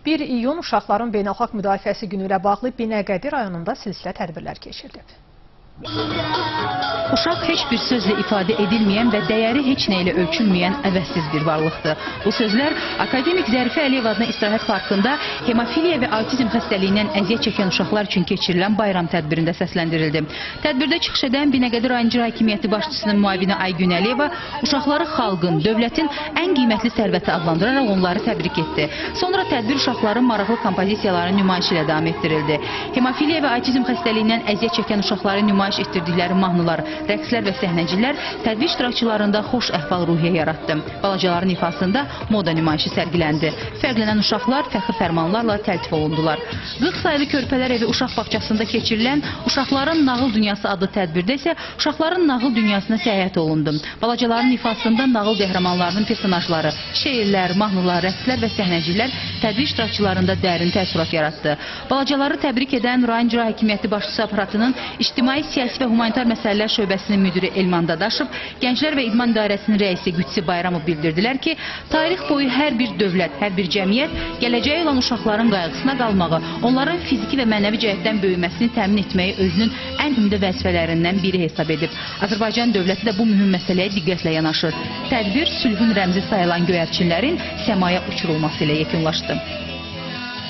1 iyun Uşaqların Beynəlxalq Müdafiəsi Günü ilə bağlı Binəqədi rayonunda silsilə tədbirlər keçirilib. Uşaq heç bir sözlə ifadə edilməyən və dəyəri heç nə ilə ölçülməyən əvəzsiz bir varlıqdır. Bu sözlər Akademik Zərifə Əliyev adına İstirahət Parkında hemofiliya və autizm xəstəliyindən əziyyət çəkən uşaqlar üçün keçirilən bayram tədbirində səsləndirildi. Tədbirdə çıxış edən Binəqədi rayon icra hakimiyyəti başçısının müavini Aygün Əliyeva uşaqları xalqın, dövlətin ən qiymətli sərvəti adlandıraraq onları təbrik etdi. Sonra tədbir uşaqların maraqlı kompozisiyaların nümayişi ilə davam etdirildi. Hemofiliya və autizm xəstəliyindən əziyyət çəkən uşaqların nümayiş etdirdikləri mahnılar, rəqslər və səhnəcilər tədbir iştirakçılarında xoş əhval-ruhiyyə yaratdı. Balacaların ifasında moda nümayişi sərgiləndi. Fərqlənən uşaqlar fəxri fərmanlarla təltif olundular. 40 sayılı Körpələr Evi uşaq bağçasında keçirilən Uşaqların Nağıl Dünyası adlı tədbirdə isə uşaqların nağıl dünyasına səyahət olundu. Balacaların ifasında nağıl qəhrəmanlarının personajları, şeirlər, mahnılar, rəqslər və səhnəcilər tədbir iştirakçılarında dərin təəssürat yaratdı. Balacaları təbrik edən rayon icra hakimiyyəti başçısı aparatının İctimai Siyasi və Humanitar Məsələlər Şöbəsinin müdiri Elman Dadaşov, Gənclər və İdman İdarəsinin rəisi Qüdsi Bayramov bildirdilər ki, tarix boyu hər bir dövlət, hər bir cəmiyyət gələcəyə olan uşaqların qayğısına qalmağı, onların fiziki və mənəvi cəhətdən böyüməsini təmin etməyi özünün ən ümdə vəzifələrindən biri hesab edib. Azərbaycan dövləti də bu mühüm məsələyə diqqətlə yanaşır. Tədbir sülhün rəmzi sayılan göyərçinlərin səmaya uçurulması ilə yekunlaşdı.